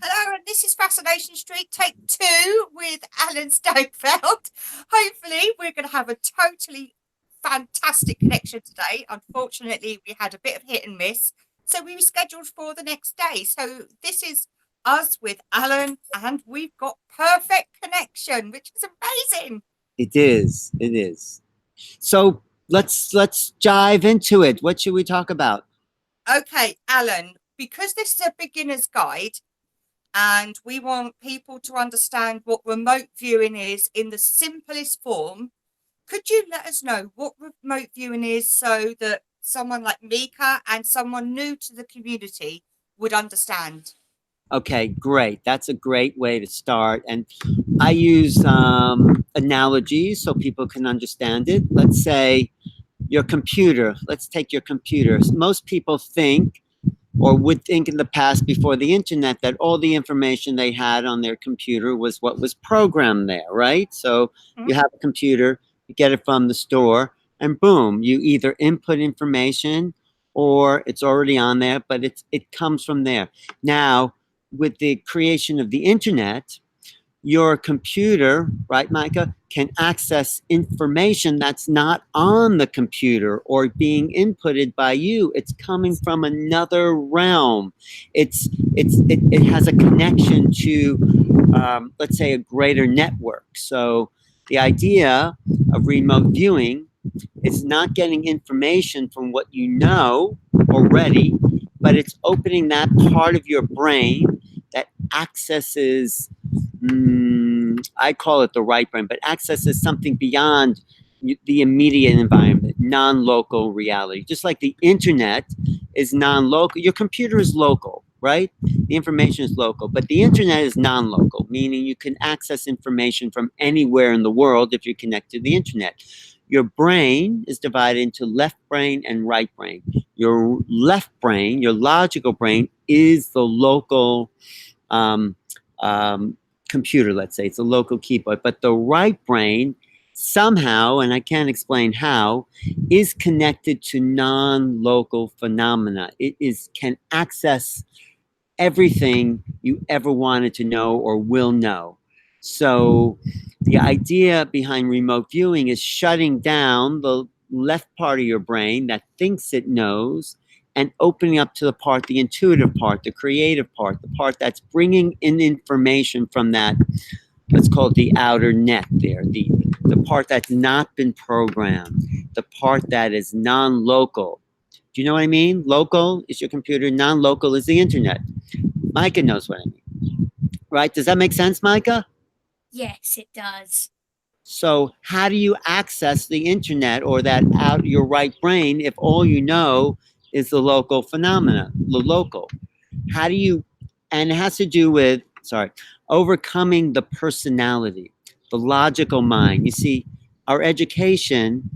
Hello, and this is Fascination Street, take two with Alan Steinfeld. Hopefully, we're going to have a totally fantastic connection today. Unfortunately, we had a bit of hit and miss, so we rescheduled for the next day. So, this is us with Alan, and we've got perfect connection, which is amazing. It is. It is. So let's dive into it. What should we talk about? Okay, Alan, because this is a beginner's guide, and we want people to understand what remote viewing is in the simplest form. Could you let us know what remote viewing is so that someone like Mika and someone new to the community would understand? Okay, great. That's a great way to start. And I use analogies so people can understand it. Let's say your computer. Let's take your computer. Most people think or would think in the past before the internet that all the information they had on their computer was what was programmed there, right? So Hmm? you have a computer, you get it from the store, and boom, you either input information or it's already on there, but it comes from there. Now, with the creation of the internet, your computer, right, Micah, can access information that's not on the computer or being inputted by you. It's coming from another realm. It has a connection to, let's say, a greater network. So the idea of remote viewing is not getting information from what you know already, but it's opening that part of your brain that accesses I call it the right brain, but accesses something beyond the immediate environment, non-local reality. Just like the internet is non-local, your computer is local, right? The information is local, but the internet is non-local, meaning you can access information from anywhere in the world if you connect to the internet. Your brain is divided into left brain and right brain. Your left brain, your logical brain, is the local um, um, computer, let's say. It's a local keyboard. But the right brain, somehow, and I can't explain how, is connected to non-local phenomena. It is can access everything you ever wanted to know or will know. So the idea behind remote viewing is shutting down the left part of your brain that thinks it knows and opening up to the part, the intuitive part, the creative part, the part that's bringing in information from that, let's call it the outer net there, the part that's not been programmed, the part that is non-local. Do you know what I mean? Local is your computer, non-local is the internet. Micah knows what I mean, right? Does that make sense, Micah? Yes, it does. So how do you access the internet or that out your right brain if all you know is the local phenomena, the local? How do you, and it has to do with, sorry, overcoming the personality, the logical mind. You see, our education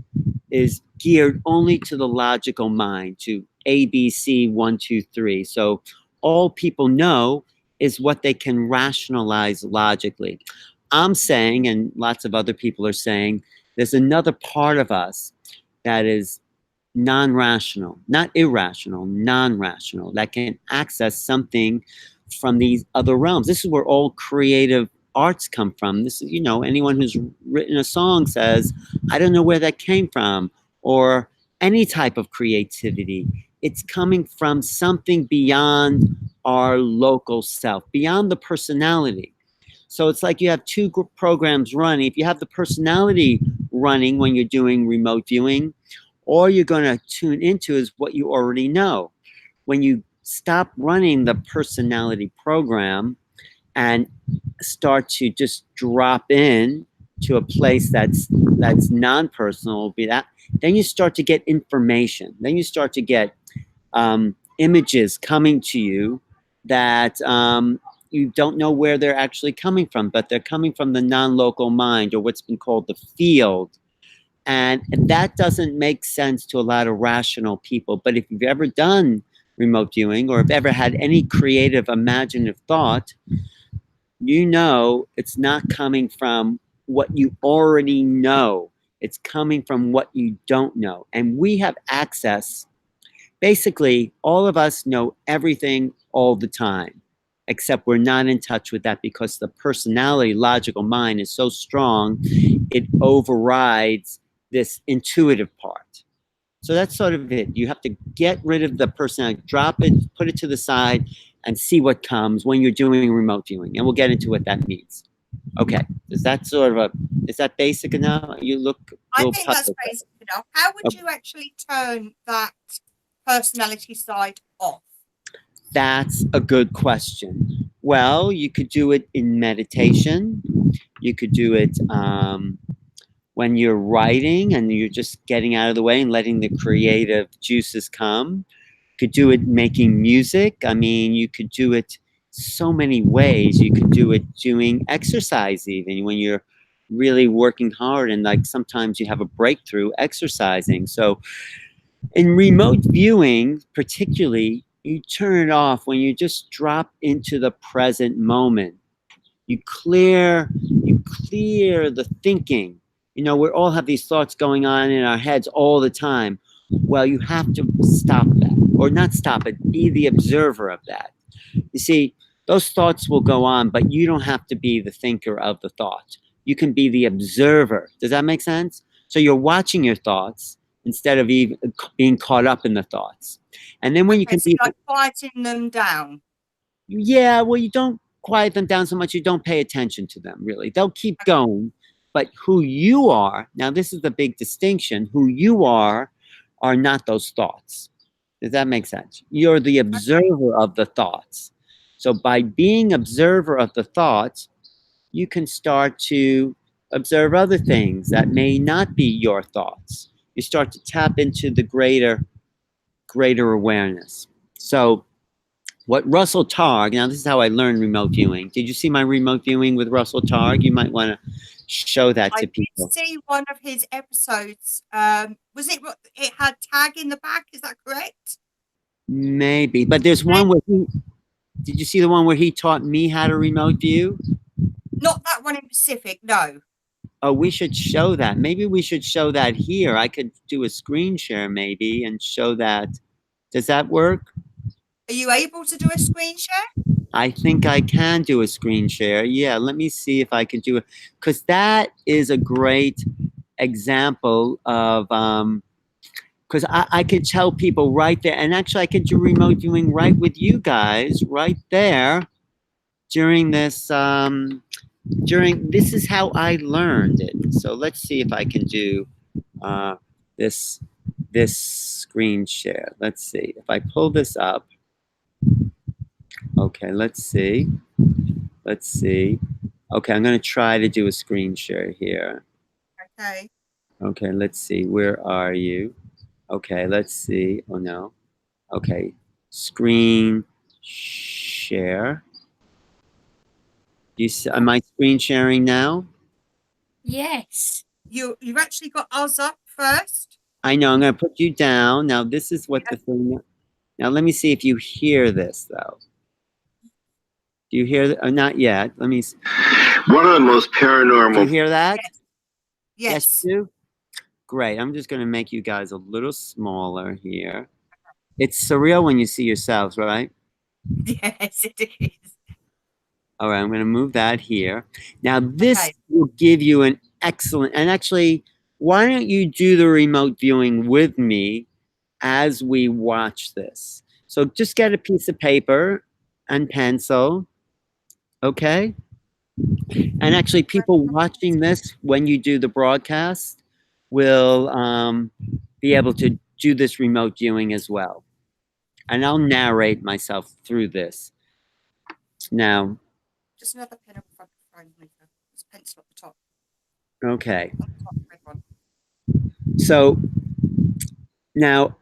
is geared only to the logical mind, to ABC 1, 2, 3. So all people know is what they can rationalize logically. I'm saying, and lots of other people are saying, there's another part of us that is non-rational, not irrational, non-rational, that can access something from these other realms. This is where all creative arts come from. This is, anyone who's written a song says, I don't know where that came from, or any type of creativity. It's coming from something beyond our local self, beyond the personality. So it's like you have two programs running. If you have the personality running when you're doing remote viewing, all you're going to tune into is what you already know. When you stop running the personality program and start to just drop in to a place that's non-personal, be that, then you start to get information. Then you start to get images coming to you that you don't know where they're actually coming from, but they're coming from the non-local mind, or what's been called the field. And that doesn't make sense to a lot of rational people. But if you've ever done remote viewing or have ever had any creative, imaginative thought, you know it's not coming from what you already know. It's coming from what you don't know. And we have access. Basically, all of us know everything all the time. except we're not in touch with that because the personality, logical mind is so strong, it overrides this intuitive part. So that's sort of it. You have to get rid of the personality, drop it, put it to the side, and see what comes when you're doing remote viewing. And we'll get into what that means. Okay, is that basic enough? You look a I little think that's puzzled. basic enough. How would Okay. you actually turn that personality side off? That's a good question. Well, you could do it in meditation. You could do it when you're writing and you're just getting out of the way and letting the creative juices come. You could do it making music. I mean, you could do it so many ways. You could do it doing exercise, even when you're really working hard and like sometimes you have a breakthrough exercising. So in remote viewing, particularly, you turn it off when you just drop into the present moment. You clear the thinking. You know, we all have these thoughts going on in our heads all the time. Well, you have to stop that, or not stop it, be the observer of that. You see, those thoughts will go on, but you don't have to be the thinker of the thought. You can be the observer. Does that make sense? So you're watching your thoughts instead of even being caught up in the thoughts. And then when you Okay, can so be, like quieting them down. yeah, well, you don't quiet them down so much, you don't pay attention to them, really. They'll keep going. But who you are, now this is the big distinction, who you are not those thoughts. Does that make sense? You're the observer of the thoughts. So by being observer of the thoughts, you can start to observe other things that may not be your thoughts. You start to tap into the greater awareness. So what Russell Targ, now this is how I learned remote viewing. Did you see my remote viewing with Russell Targ? You might want to show that I to did people. see one of his episodes. Was it had tag in the back? Is that correct? Maybe, but there's one where did you see the one where he taught me how to remote view? Not that one in Pacific, no. Oh, we should show that. Maybe we should show that here. I could do a screen share maybe and show that. Does that work? Are you able to do a screen share? I think I can do a screen share. Yeah, let me see if I can do it. Because that is a great example of, because I could tell people right there, and actually I could do remote viewing right with you guys right there during this, this is how I learned it. So let's see if I can do this screen share. Let's see if I pull this up. Okay, let's see. Okay, I'm going to try to do a screen share here. Okay. Okay, let's see. Where are you? Okay, let's see. Oh no. Okay, screen share. Am I screen sharing now? Yes. You've actually got us up first. I know. I'm going to put you down. Now, this is what the thing. Now, let me see if you hear this, though. Do you hear that? Not yet. Let me see. One of the most paranormal. Do you hear that? Yes. You do? Great. I'm just going to make you guys a little smaller here. It's surreal when you see yourselves, right? Yes, it is. All right, I'm going to move that here. Now, this will give you an excellent, and actually, why don't you do the remote viewing with me as we watch this? So just get a piece of paper and pencil, okay? And actually, people watching this when you do the broadcast will be able to do this remote viewing as well. And I'll narrate myself through this. Now, just another pen up front of the phone. There's a pencil at the top. Okay. On the top, red one. So now,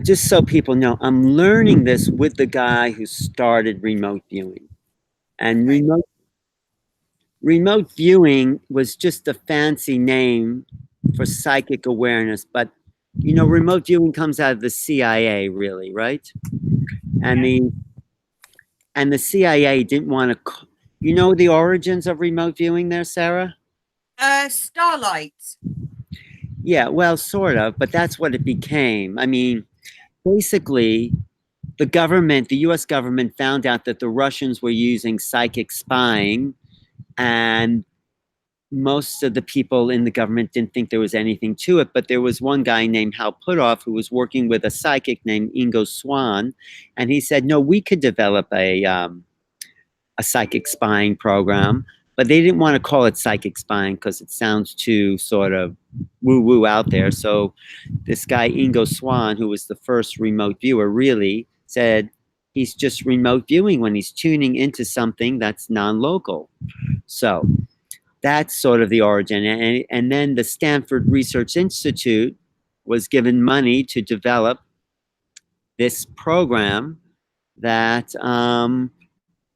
just so people know, I'm learning this with the guy who started remote viewing. And remote viewing was just a fancy name for psychic awareness. But, you know, remote viewing comes out of the CIA, really, right? And the CIA didn't want to, you know the origins of remote viewing there, Sarah? Starlight. Yeah, well, sort of, but that's what it became. I mean, basically, the government, the US government, found out that the Russians were using psychic spying, and most of the people in the government didn't think there was anything to it. But there was one guy named Hal Puthoff who was working with a psychic named Ingo Swann, and he said, no, we could develop a psychic spying program. But they didn't want to call it psychic spying because it sounds too sort of woo-woo out there. So this guy, Ingo Swann, who was the first remote viewer, really said he's just remote viewing when he's tuning into something that's non-local. So that's sort of the origin. And then the Stanford Research Institute was given money to develop this program that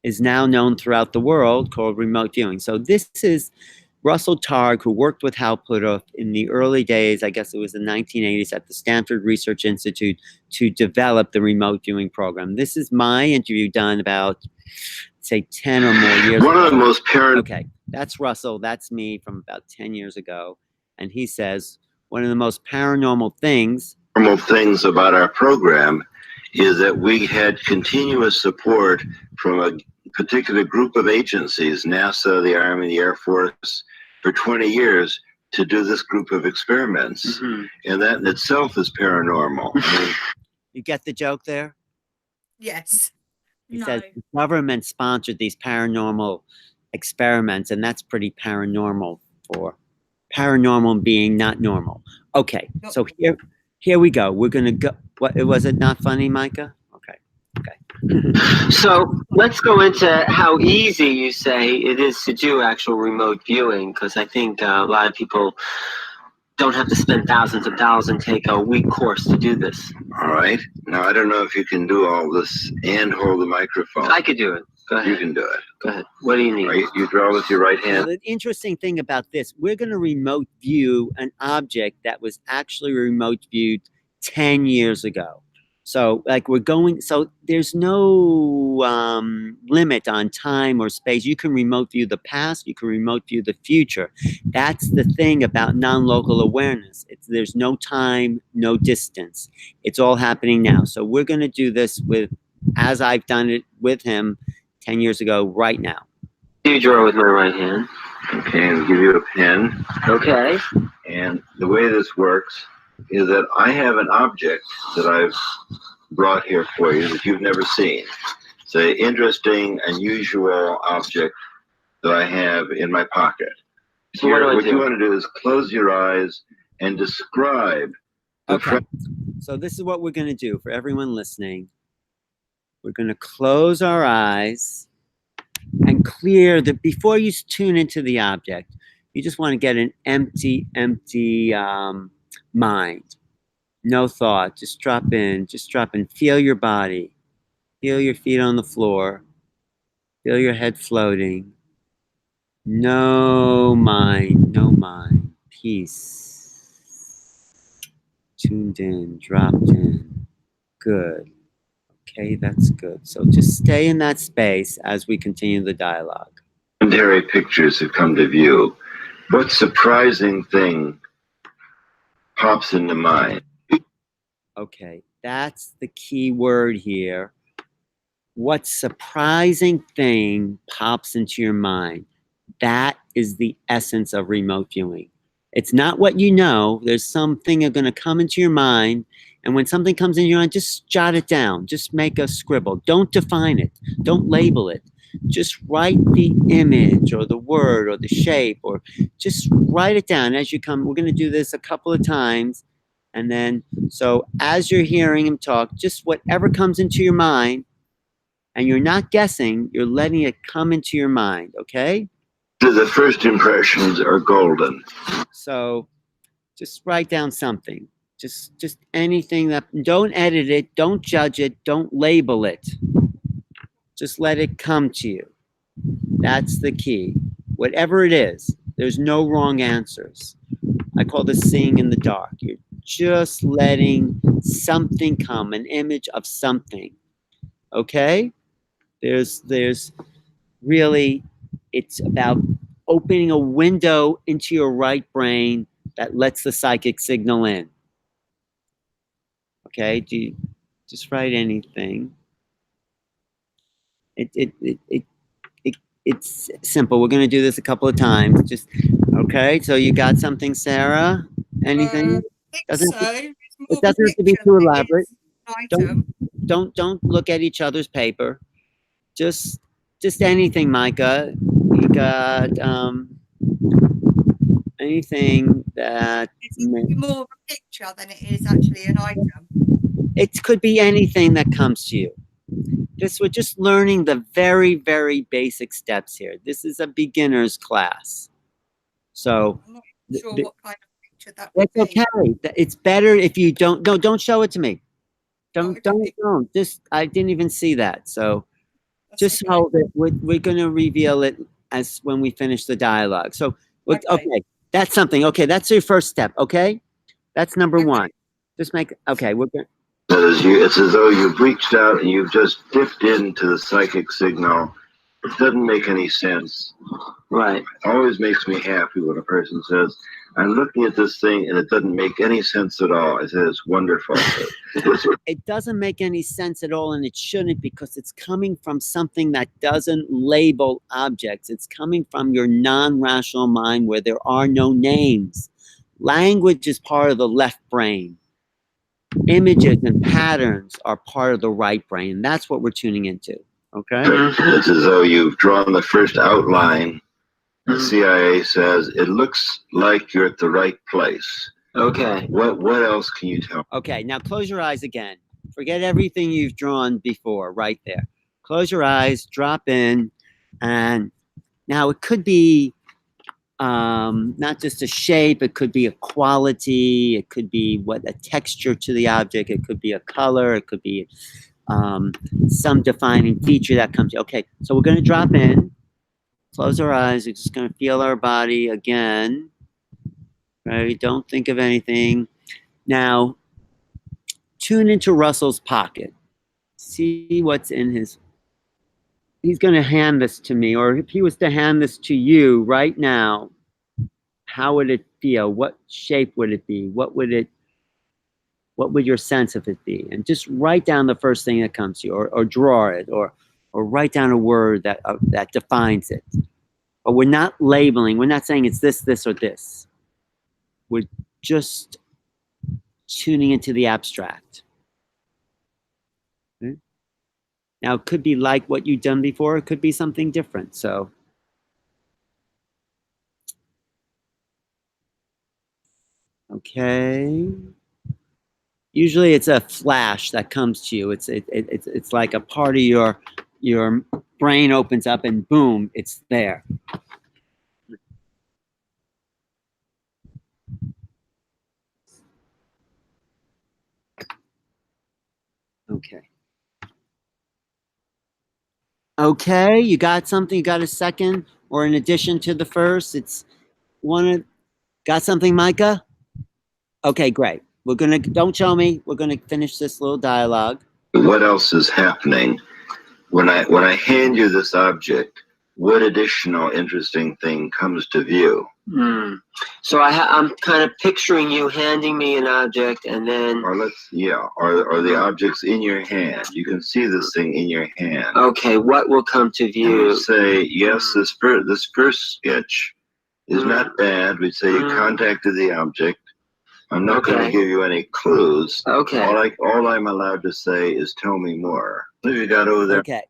is now known throughout the world, called remote viewing. So this is Russell Targ, who worked with Hal Puthoff in the early days, I guess it was the 1980s, at the Stanford Research Institute to develop the remote viewing program. This is my interview done about, say, 10 or more years One ago. of the most Okay, that's Russell. That's me from about 10 years ago. And he says, one of the most paranormal things about our program is that we had continuous support from a particular group of agencies, NASA, the Army, the Air Force, for 20 years to do this group of experiments. Mm-hmm. And that in itself is paranormal. I mean, You get the joke there? Yes. He No. says the government sponsored these paranormal experiments, and that's pretty paranormal for paranormal being not normal. Okay, so here we go. We're gonna go. What was it? Not funny, Micah? Okay. So let's go into how easy you say it is to do actual remote viewing, because I think a lot of people don't have to spend thousands of dollars and take a week course to do this. all right. Now, I don't know if you can do all this and hold the microphone. I could do it. Go You ahead. can do it. Go ahead. What do you need? All right, you draw with your right Now, hand. the interesting thing about this, we're going to remote view an object that was actually remote viewed 10 years ago. So so there's no limit on time or space. You can remote view the past, you can remote view the future. That's the thing about non-local awareness. There's no time, no distance. It's all happening now. So we're going to do this as I've done it with him 10 years ago, right now. You draw with my right hand. Okay, I'll give you a pen. Okay. And the way this works is that I have an object that I've brought here for you that you've never seen. It's an interesting, unusual object that I have in my pocket. So what do? You want to do is close your eyes and describe the Okay. So this is what we're going to do for everyone listening. We're going to close our eyes and clear before you tune into the object, you just want to get an empty mind. No thought. Just drop in. Feel your body. Feel your feet on the floor. Feel your head floating. No mind. Peace. Tuned in. Dropped in. Good. Okay, that's good. So just stay in that space as we continue the dialogue. secondary pictures have come to view. What surprising thing pops into mind? Okay, that's the key word here. What surprising thing pops into your mind? That is the essence of remote viewing. It's not what you know. There's something that's going to come into your mind. And when something comes into your mind, just jot it down. Just make a scribble. Don't define it. Don't label it. Just write the image or the word or the shape, or just write it down as you come. We're going to do this a couple of times. And then, so as you're hearing him talk, just whatever comes into your mind, and you're not guessing, you're letting it come into your mind, okay? The first impressions are golden. So just write down something. Just anything that, don't edit it, don't judge it, don't label it. Just let it come to you. That's the key. Whatever it is, there's no wrong answers. I call this seeing in the dark. You're just letting something come, an image of something. Okay? There's really, it's about opening a window into your right brain that lets the psychic signal in. Okay? Just write anything. It's simple. We're going to do this a couple of times. Just okay. So you got something, Sarah? Anything? I think Doesn't so. It's more it of a doesn't have to be picture too than it elaborate. is an item. Don't look at each other's paper. Just anything, Mika. You got anything that It's more of a picture than it is actually an item. it could be anything that comes to you. We're just learning the very, very basic steps here. This is a beginner's class. So I'm not sure what kind of picture that would that's be. okay. It's better if you don't. No, don't show it to me. Oh, okay. Don't. Just I didn't even see that. So That's just okay. hold it. We're going to reveal it as when we finish the dialogue. So okay, that's something. Okay, that's your first step. Okay, that's number Okay. one. Just make okay. We're going. It's as though you've reached out and you've just dipped into the psychic signal. It doesn't make any sense. Right. It always makes me happy when a person says, I'm looking at this thing and it doesn't make any sense at all. I said, it's wonderful. It doesn't make any sense at all, and it shouldn't, because it's coming from something that doesn't label objects. It's coming from your non-rational mind where there are no names. Language is part of the left brain. Images and patterns are part of the right brain. That's what we're tuning into. Okay? It's as though you've drawn the first outline. The CIA says, it looks like you're at the right place. Okay. What else can you tell me? Okay, now close your eyes again. Forget everything you've drawn before, right there. Close your eyes, drop in, and now it could be not just a shape, it could be a quality, it could be a texture to the object, it could be a color, it could be some defining feature that comes. Okay, so we're going to drop in, close our eyes, we're just going to feel our body again. Right? Don't think of anything. Now, tune into Russell's pocket. See what's in his. He's going to hand this to me, or if he was to hand this to you right now, how would it feel? What shape would it be? What would your sense of it be? And just write down the first thing that comes to you, or draw it, or write down a word that defines it. But we're not labeling. We're not saying it's this, this, or this. We're just tuning into the abstract. Okay? Now, it could be like what you've done before. It could be something different. So, okay. Usually, it's a flash that comes to you. It's like a part of your brain opens up, and boom, it's there. Okay. Okay, you got something? You got a second? Or in addition to the first, it's got something, Mika? Okay, great. Don't show me. We're gonna finish this little dialogue. What else is happening? When I hand you this object, what additional interesting thing comes to view? So I'm kind of picturing you handing me an object, and then or the objects in your hand. You can see this thing in your hand. Okay, what will come to view? And say, yes, this first sketch is not bad. We'd say you contacted the object. I'm not going to give you any clues. Okay. All I'm allowed to say is tell me more. What have you got over there? Okay.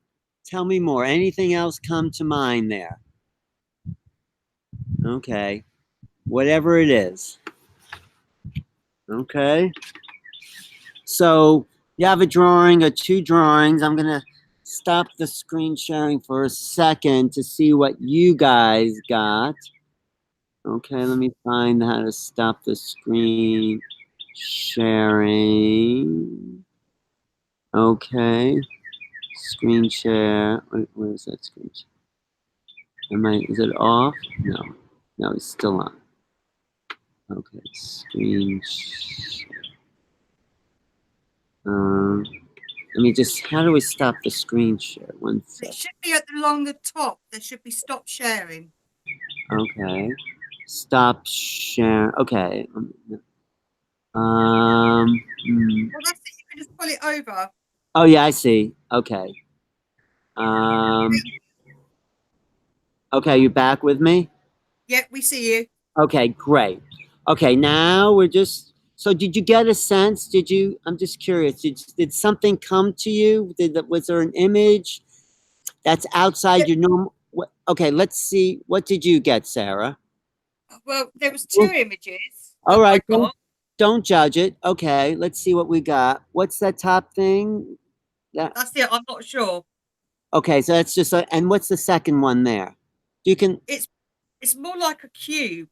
Tell me more. Anything else come to mind there? Okay. Whatever it is. Okay. So you have a drawing or two drawings. I'm going to stop the screen sharing for a second to see what you guys got. Okay, let me find how to stop the screen sharing. Okay. Screen share. Where is that screen share? Is it off? No. No, it's still on. Okay, screen share. How do we stop the screen share? One It sec. should be along the top. There should be stop sharing. Okay. Stop share. Okay. Well, that's it. You can just pull it over. Oh yeah, I see. Okay. Okay, you back with me? Yeah, we see you. Okay, great. Okay, now we're just. So, did you get a sense? Did you? I'm just curious. Did something come to you? Was there an image that's outside your normal? Okay, let's see. What did you get, Sarah? Well, there was two images. All that I right, got. don't judge it. Okay, let's see what we got. What's that top thing? That's it. I'm not sure. Okay, so that's just and what's the second one there? You can. It's more like a cube.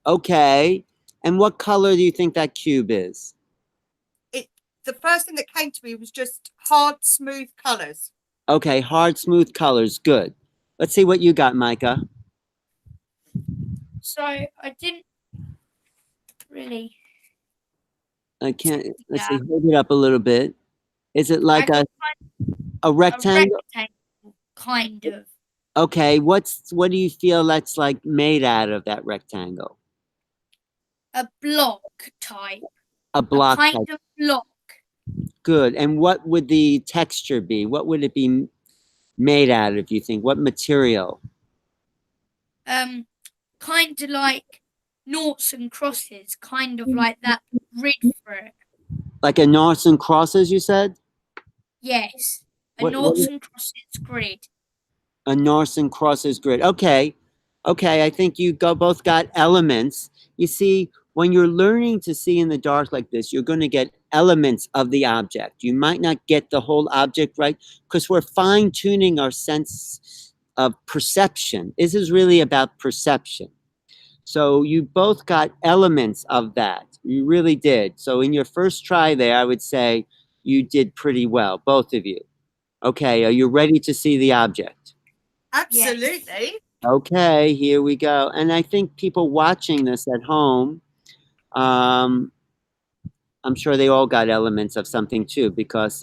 Okay, and what color do you think that cube is? The first thing that came to me was just hard, smooth colors. Okay, hard, smooth colors. Good. Let's see what you got, Mika. So I didn't really. I can't. Let's see. Yeah. Hold it up a little bit. Is it like a A rectangle? rectangle, kind of. Okay. What do you feel that's like made out of that rectangle? A block type. A block A kind type. of block. Good. And what would the texture be? What would it be made out of? You think? What material? Kind of like noughts and crosses, kind of like that grid for it. Like a noughts and crosses? You said. Yes, a What noughts is- and crosses grid. A noughts and crosses grid. Okay. Okay. I think you both got elements. You see, when you're learning to see in the dark like this, you're going to get elements of the object. You might not get the whole object right because we're fine tuning our sense of perception. This is really about perception. So you both got elements of that. You really did. So in your first try there, I would say you did pretty well, both of you. Okay, are you ready to see the object? Absolutely. Okay, here we go. And I think people watching this at home, I'm sure they all got elements of something too, because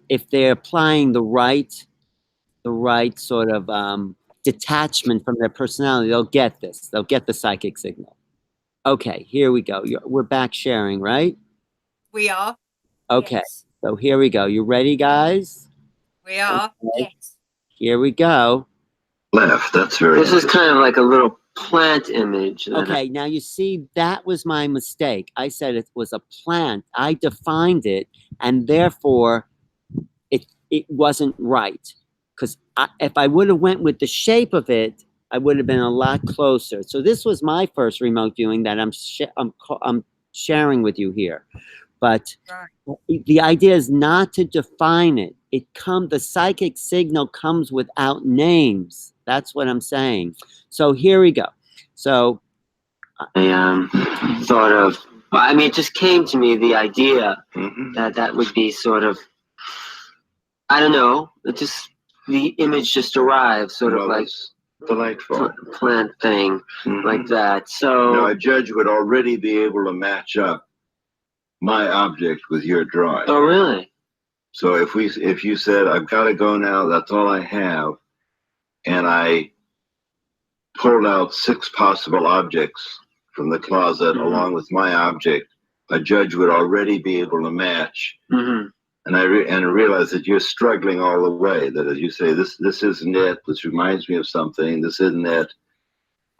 if they're applying the right sort of detachment from their personality, they'll get this. They'll get the psychic signal. Okay, here we go. We're back sharing, right? We are. Okay, Yes. so here we go. You ready, guys? We are. Okay, Yes. here we go. Left. That's very This is interesting. kind of like a little plant image. that Okay, now you see, that was my mistake. I said it was a plant. I defined it, and therefore it wasn't right. Because if I would have went with the shape of it, I would have been a lot closer. So this was my first remote viewing that I'm sharing with you here. But Right. the idea is not to define it. The psychic signal comes without names. That's what I'm saying. So here we go. So I thought of. I mean, it just came to me the idea Mhm. that would be sort of. I don't know. The image just arrived, sort of Well, like that's delightful. plant thing, Mhm. like that. So. Now, a judge would already be able to match up my object with your drawing. Oh, really? So if you said, I've got to go now, that's all I have, and I pulled out 6 possible objects from the closet Mhm. along with my object, a judge would already be able to match. Mm-hmm. And I realize that you're struggling all the way. That, as you say, this isn't it. This reminds me of something. This isn't it.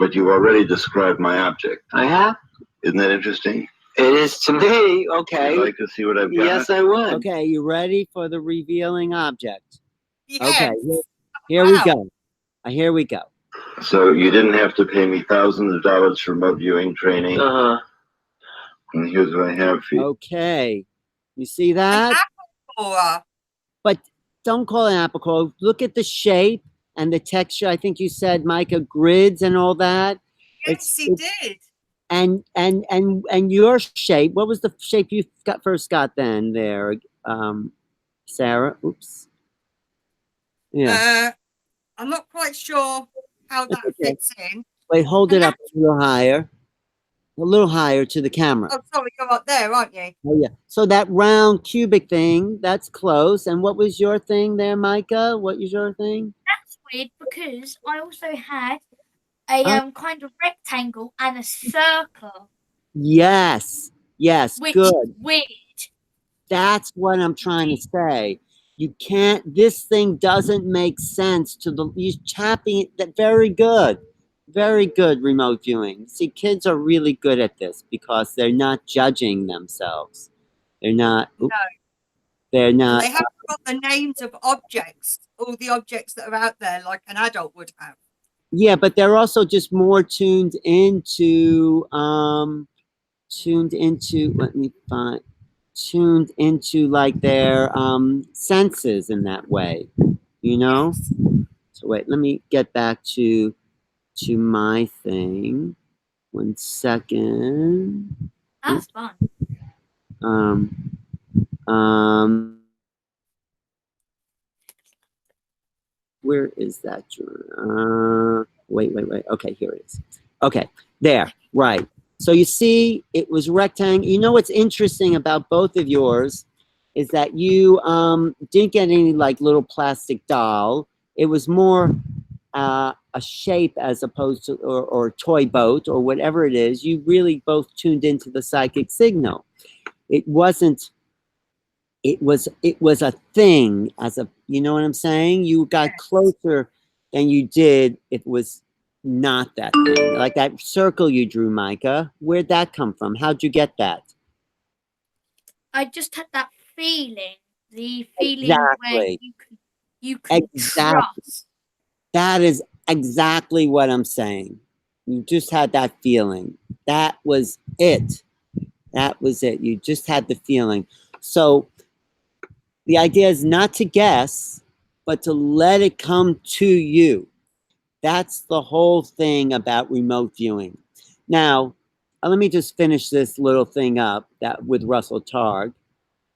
But you've already described my object. I have. Isn't that interesting? It is to me. Okay. You'd like to see what I've got? Yes, I would. okay, you ready for the revealing object? Yes. Okay, here we Wow. go. Here we go. So you didn't have to pay me thousands of dollars for remote viewing training. Uh huh. And here's what I have for you. Okay, you see An that? apple core. But don't call it an apple core. Look at the shape and the texture. I think you said, Mika, grids and all that. Yes, he did. And your shape. What was the shape you first got then there, Sarah? Oops. Yeah. I'm not quite sure how that Okay. fits in. Wait, hold it up a little higher. A little higher to the camera. Oh, sorry, you're up there, aren't you? Oh, yeah. So that round cubic thing, that's close. And what was your thing there, Mika? What was your thing? That's weird because I also had a kind of rectangle and a circle. Yes. Yes, which good. is weird. That's what I'm trying to say. You can't, this thing doesn't make sense to the, you tapping it, that very good. Very good remote viewing. See, kids are really good at this because they're not judging themselves. They're not, No. they're And not, they haven't got the names of objects, all the objects that are out there, like an adult would have. yeah, but they're also just more tuned into, let me find, tuned into like their senses in that way, you know? Yes. So wait, let me get back to my thing. 1 second. That's fun. Um, um, where is that? Wait. Okay, here it is. Okay, there, right. So you see, it was rectangle. You know what's interesting about both of yours is that you didn't get any like little plastic doll. It was more a shape as opposed to, or toy boat or whatever it is. You really both tuned into the psychic signal. It wasn't, it was a thing as a, you know what I'm saying? You got Yes. closer than you did if it was not that thing. Like that circle you drew, Mika. Where'd that come from? How'd you get that? I just had that feeling, the feeling where Exactly. you can Exactly. trust. That is exactly what I'm saying. You just had that feeling. That was it. That was it. You just had the feeling. So the idea is not to guess, but to let it come to you. That's the whole thing about remote viewing. Now, let me just finish this little thing up that with Russell Targ.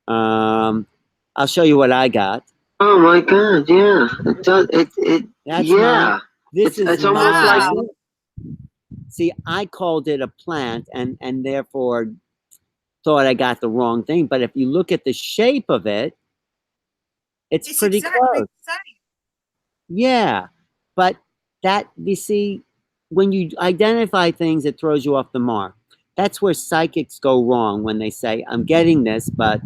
I'll show you what I got. Oh my God! Yeah, it does. That's yeah. mine. This is It's almost like Wow. see, I called it a plant and therefore thought I got the wrong thing. But if you look at the shape of it, it's pretty exactly close. the same. Yeah. But that, you see, when you identify things, it throws you off the mark. That's where psychics go wrong when they say, I'm getting this, but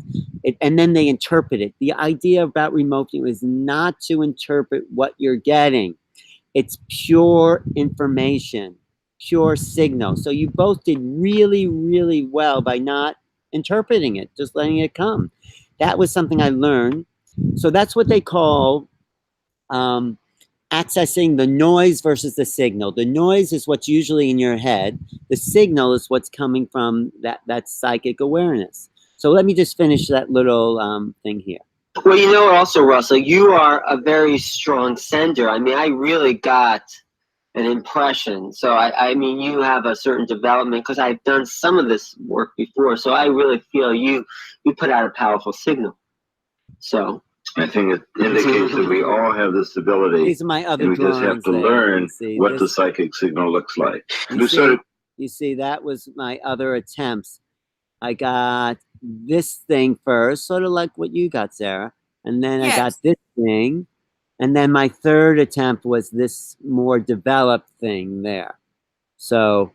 it, and then they interpret it. The idea about remote viewing is not to interpret what you're getting. It's pure information, pure signal. So you both did really, really well by not interpreting it, just letting it come. That was something I learned. So that's what they call accessing the noise versus the signal. The noise is what's usually in your head. The signal is what's coming from that psychic awareness. So let me just finish that little thing here. Well, you know, also, Russell, you are a very strong sender. I mean, I really got an impression. So, I mean, you have a certain development because I've done some of this work before. So I really feel you put out a powerful signal. So I think it indicates that we all have this ability, These are my other and we just have drawings to there. learn You see, what the this- psychic signal looks like. You We sort of see, that was my other attempts. I got this thing first, sort of like what you got, Sarah. And then I got Yes. this thing. And then my third attempt was this more developed thing there. So,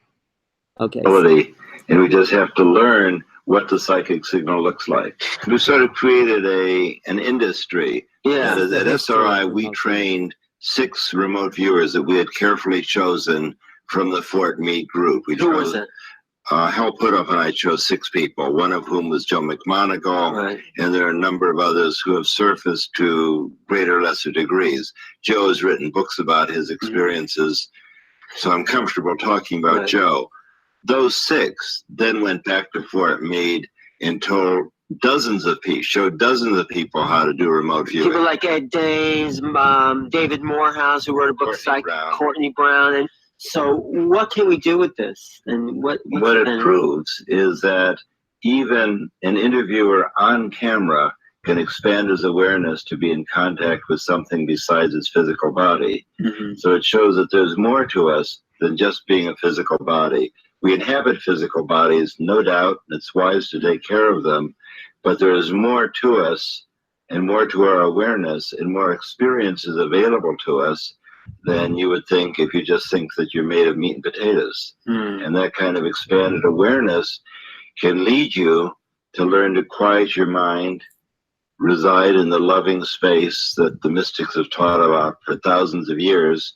okay. ability, and we just have to learn what the psychic signal looks like. We sort of created an industry. yeah, At The history of SRI, we remote trained 6 remote viewers that we had carefully chosen from the Fort Meade group. We who was chose, it? Hal Putoff and I chose 6 people, one of whom was Joe McMonagle, Right. and there are a number of others who have surfaced to greater or lesser degrees. Joe has written books about his experiences, so I'm comfortable talking about Right. Joe. Those 6 then went back to Fort Meade and told dozens of people, showed dozens of people how to do remote viewing. People like Ed Danes, David Morehouse, who wrote a book, Courtney Brown. And so, what can we do with this? And what it proves is that even an interviewer on camera can expand his awareness to be in contact with something besides his physical body. Mhm. So it shows that there's more to us than just being a physical body. We inhabit physical bodies, no doubt. It's wise to take care of them, but there is more to us and more to our awareness and more experiences available to us than you would think if you just think that you're made of meat and potatoes. Mm. And that kind of expanded awareness can lead you to learn to quiet your mind, reside in the loving space that the mystics have taught about for thousands of years.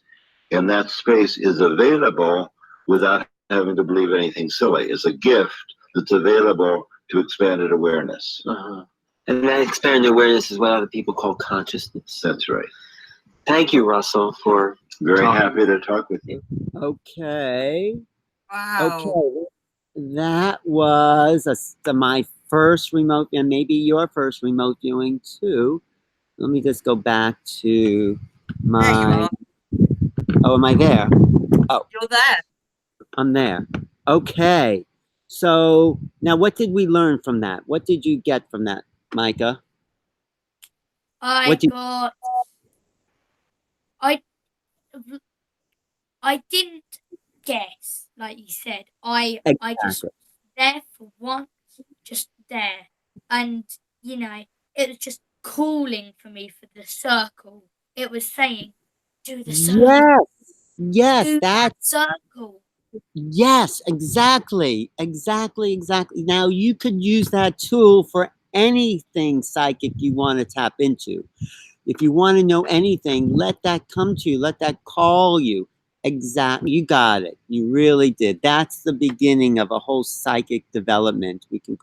And that space is available without having to believe anything silly. It's a gift that's available to expanded awareness. And that expanded awareness is what other people call consciousness. That's right. Thank you, Russell, for Very talking. happy to talk with you. Okay. Wow. Okay. That was my first remote, and maybe your first remote viewing too. Let me just go back to There you my. are. Oh, am I there? You're there. I'm there. Okay. So now, what did we learn from that? What did you get from that, Micah? I got. I didn't guess, like you said. I just Exactly. there for once, just there, and you know, it was just calling for me for the circle. It was saying, "Do the circle, Yes. Yes. do that That's circle." yes. Exactly. Exactly. Exactly. Now you could use that tool for anything psychic you want to tap into. If you want to know anything, let that come to you. Let that call you. Exactly. You got it. You really did. That's the beginning of a whole psychic development. We can,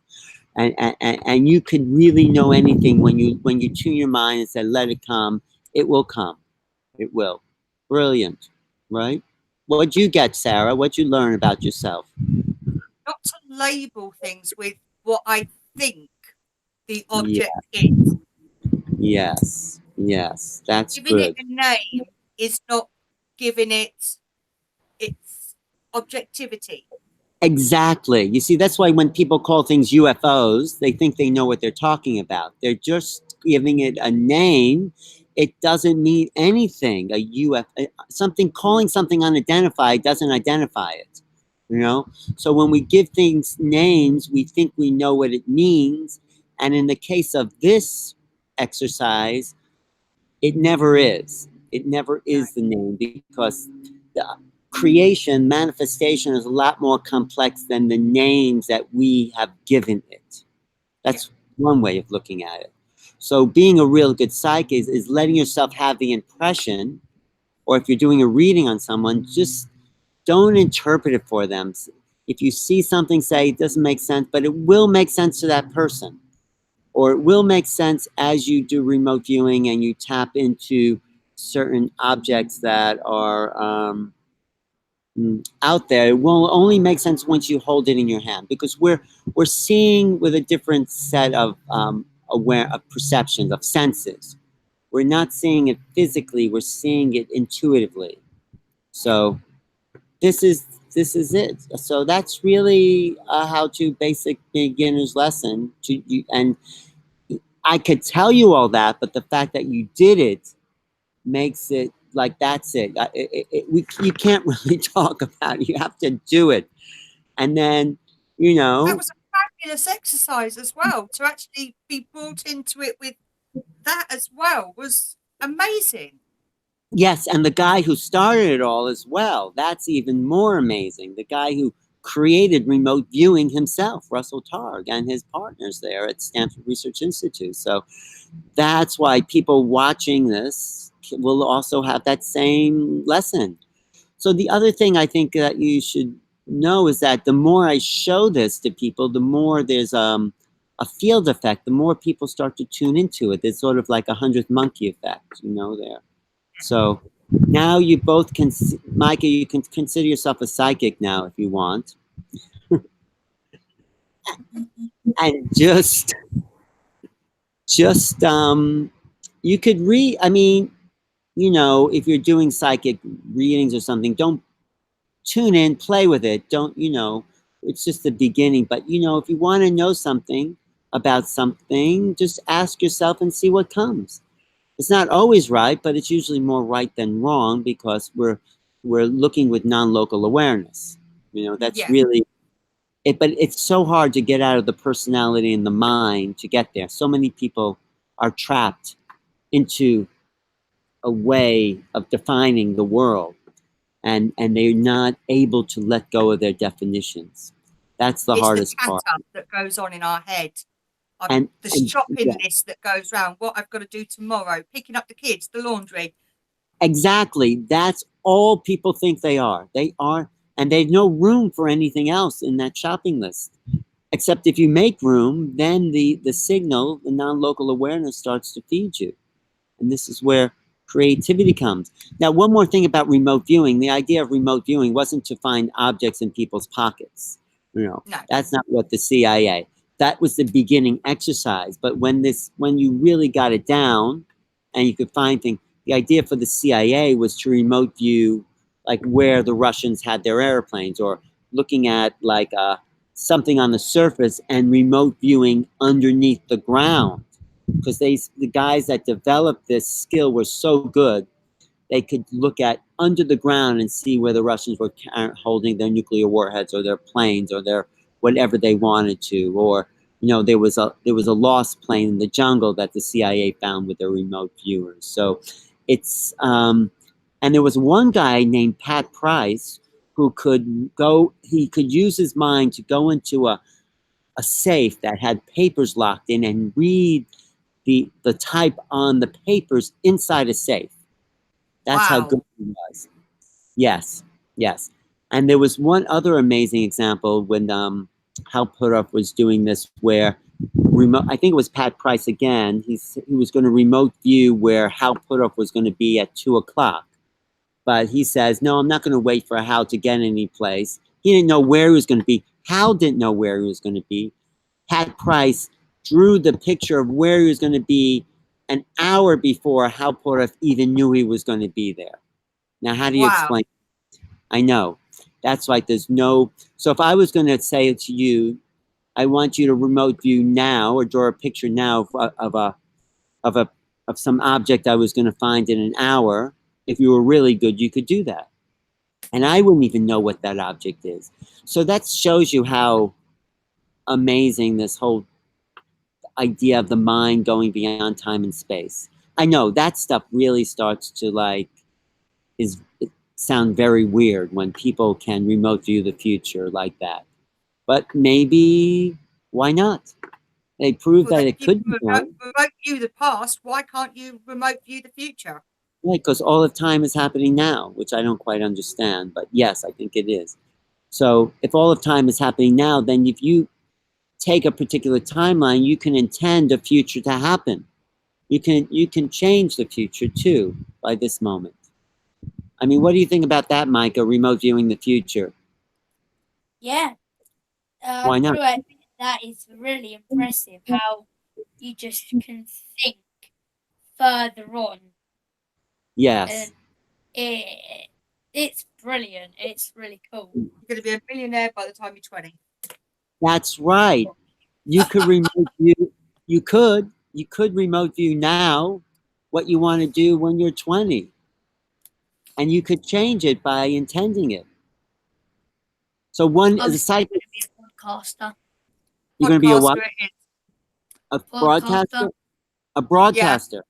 and you could really know anything when you tune your mind and say, let it come. It will come. It will. Brilliant. Right? What'd you get, Sarah? What'd you learn about yourself? Not to label things with what I think the Yeah. object is. Yes. Yes. That's Giving it good. a name is not giving it its objectivity. Exactly. You see, that's why when people call things UFOs, they think they know what they're talking about. They're just giving it a name. It doesn't mean anything. Something calling something unidentified doesn't identify it. You know. So when we give things names, we think we know what it means. And in the case of this exercise, it never is. It never is the name because the creation, manifestation is a lot more complex than the names that we have given it. That's one way of looking at it. So being a real good psychic is letting yourself have the impression, or if you're doing a reading on someone, just don't interpret it for them. If you see something, say it doesn't make sense, but it will make sense to that person. Or it will make sense as you do remote viewing and you tap into certain objects that are out there. It will only make sense once you hold it in your hand, because we're seeing with a different set of perceptions, of senses. We're not seeing it physically; we're seeing it intuitively. So this is it. So that's really a how-to basic beginner's lesson. And I could tell you all that, but the fact that you did it makes it like that's it. You can't really talk about it. You have to do it. And then, That was a fabulous exercise as well. To actually be brought into it with that as well was amazing. yes, and the guy who started it all as well, that's even more amazing. The guy who created remote viewing himself, Russell Targ, and his partners there at Stanford Research Institute. So that's why people watching this will also have that same lesson. So the other thing I think that you should know is that the more I show this to people, the more there's a field effect, the more people start to tune into it. It's sort of like a 100th monkey effect, there. So now you both can, Micah, you can consider yourself a psychic now if you want. And just you could read, if you're doing psychic readings or something, don't tune in, play with it. Don't, it's just the beginning. But, if you want to know something about something, just ask yourself and see what comes. It's not always right, but it's usually more right than wrong because we're looking with non-local awareness. That's really it. But it's so hard to get out of the personality and the mind to get there. So many people are trapped into a way of defining the world, and they're not able to let go of their definitions. That's the It's hardest the part. chatter that goes on in our head. The And shopping yeah, list that goes round, what I've got to do tomorrow, picking up the kids, the laundry. exactly. That's all people think they are. They are, and there's no room for anything else in that shopping list. Except if you make room, then the signal, the non-local awareness starts to feed you. And this is where creativity comes. Now, one more thing about remote viewing. The idea of remote viewing wasn't to find objects in people's pockets. You know, No. that's not what the CIA. That was the beginning exercise. But when you really got it down and you could find things, the idea for the CIA was to remote view like where the Russians had their airplanes, or looking at like something on the surface and remote viewing underneath the ground, because the guys that developed this skill were so good, they could look at under the ground and see where the Russians were holding their nuclear warheads or their planes or their whatever they wanted to. Or there was a lost plane in the jungle that the CIA found with their remote viewers. So it's and there was one guy named Pat Price who could go. He could use his mind to go into a safe that had papers locked in and read the type on the papers inside a safe. That's how good Wow. he was. Yes, yes. And there was one other amazing example when Hal Puthoff was doing this, where remote. I think it was Pat Price again. He was going to remote view where Hal Puthoff was going to be at 2:00, but he says, "No, I'm not going to wait for Hal to get any place." He didn't know where he was going to be. Hal didn't know where he was going to be. Pat Price drew the picture of where he was going to be an hour before Hal Puthoff even knew he was going to be there. Now, how do you Wow. explain? I know. That's like there's no. So if I was going to say to you, I want you to remote view now or draw a picture now of some object I was going to find in an hour. If you were really good, you could do that, and I wouldn't even know what that object is. So that shows you how amazing this whole idea of the mind going beyond time and space. I know that stuff really starts to sound very weird when people can remote view the future like that. But maybe why not? They proved Well, that if it you could can be done. remote view the past, why can't you remote view the future? Right, because all of time is happening now, which I don't quite understand, but yes, I think it is. So if all of time is happening now, then if you take a particular timeline, you can intend a future to happen. You can change the future too by this moment. I mean, what do you think about that, Micah? Remote viewing the future? Yeah. Why not? That is really impressive how you just can think further on, Yes, and it's brilliant. It's really cool. You're going to be a millionaire by the time you're 20. that's right. You could remote view. You could remote view now what you want to do when you're 20, and you could change it by intending it. So one I'm is a still site. going to be a podcaster. You're going to be a what? Podcaster it is. A broadcaster? Podcaster. A Yeah. broadcaster.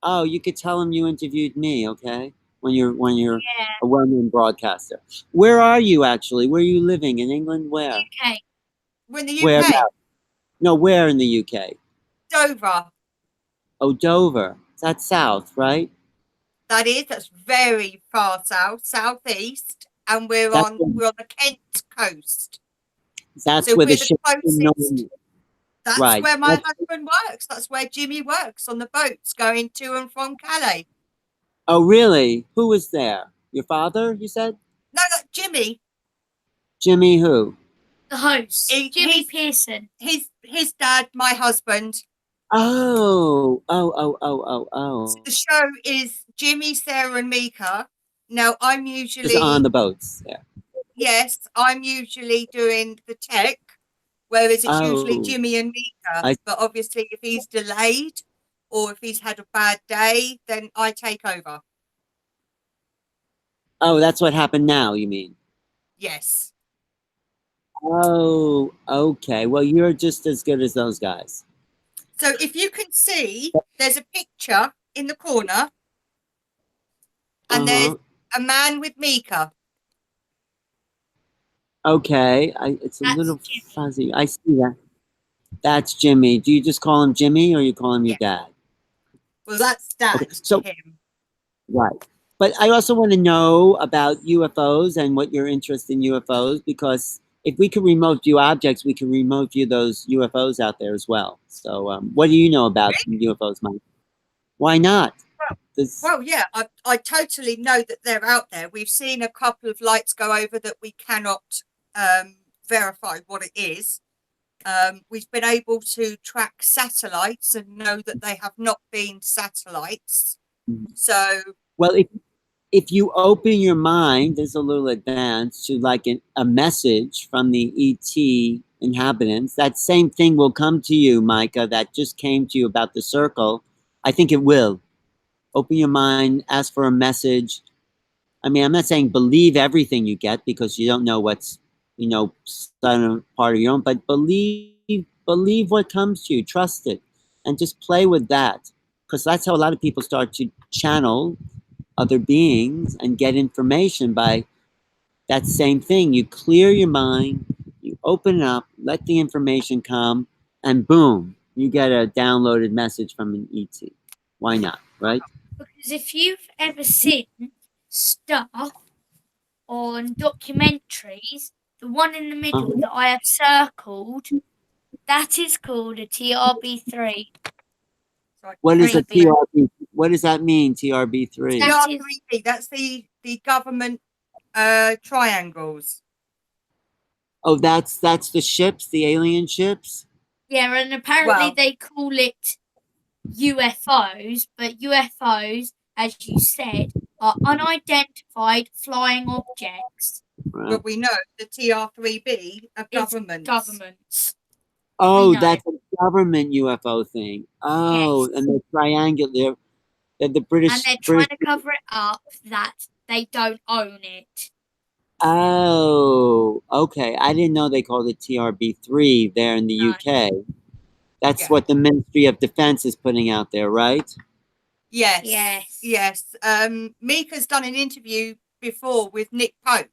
Oh, you could tell him you interviewed me, okay? When you're Yeah. a well-known broadcaster. Where are you actually? Where are you living in England? Where? UK. We're in the Where UK. about? No, where in the UK? Dover. Oh, Dover. That's south, right? That's very far south, southeast, and we're That's on where, the Kent coast. that's So where the we're the ship closest. That's right. where my husband works. That's where Jimmy works, on the boats going to and from Calais. Oh, really? Who was there? Your father, you said? No, Jimmy. Jimmy who? The host, Jimmy He's Pearson. his dad, my husband. Oh. So the show is Jimmy, Sarah, and Mika. Now I'm Is on usually the boats. Yeah. I'm usually doing the tech, whereas it's usually Oh, Jimmy and Mika. I, But obviously, if he's delayed or if he's had a bad day, then I take over. oh, that's what happened now, you mean? Yes. Oh, okay. Well, you're just as good as those guys. So if you can see, there's a picture in the corner, and there's Uh-huh. a man with Mika. Okay, it's a That's little Jimmy. fuzzy. I see that. That's Jimmy. Do you just call him Jimmy or you call him your Yeah. dad? Well, that's dad Okay, to so him. right. But I also want to know about UFOs and what your interest in UFOs, because if we can remote view objects, we can remote view those UFOs out there as well. So, what do you know about UFOs, Mike? Why not? This, Well, yeah, I totally know that they're out there. We've seen a couple of lights go over that we cannot verify what it is. We've been able to track satellites and know that they have not been satellites. So, well, if you open your mind, there's a little advance to like a message from the ET inhabitants. That same thing will come to you, Micah. That just came to you about the circle. I think it will. Open your mind, ask for a message. I mean, I'm not saying believe everything you get because you don't know what's, part of your own, but believe what comes to you, trust it, and just play with that. Because that's how a lot of people start to channel other beings and get information by that same thing. You clear your mind, you open it up, let the information come, and boom, you get a downloaded message from an ET. Why not, right? Because if you've ever seen stuff on documentaries, the one in the middle Uh-huh. that I have circled, that is called a TRB3. What is a 3B. TRB? What does that mean, TRB3? That is, TR3B, that's the government triangles. Oh, that's the ships, the alien ships? yeah, and apparently Well, they call it UFOs, but UFOs, as you said, are unidentified flying objects. Right. but we know the TR3B are It's governments. governments. Oh, know. that's a government UFO thing. Oh, Yes. and they're triangular. They're the And British. they're trying to cover it up that they don't own it. Oh, okay. I didn't know they called it TRB3 there in the No. UK. That's Yeah. what the Ministry of Defense is putting out there, right? Yes. Yes. Yes. Mika's done an interview before with Nick Pope.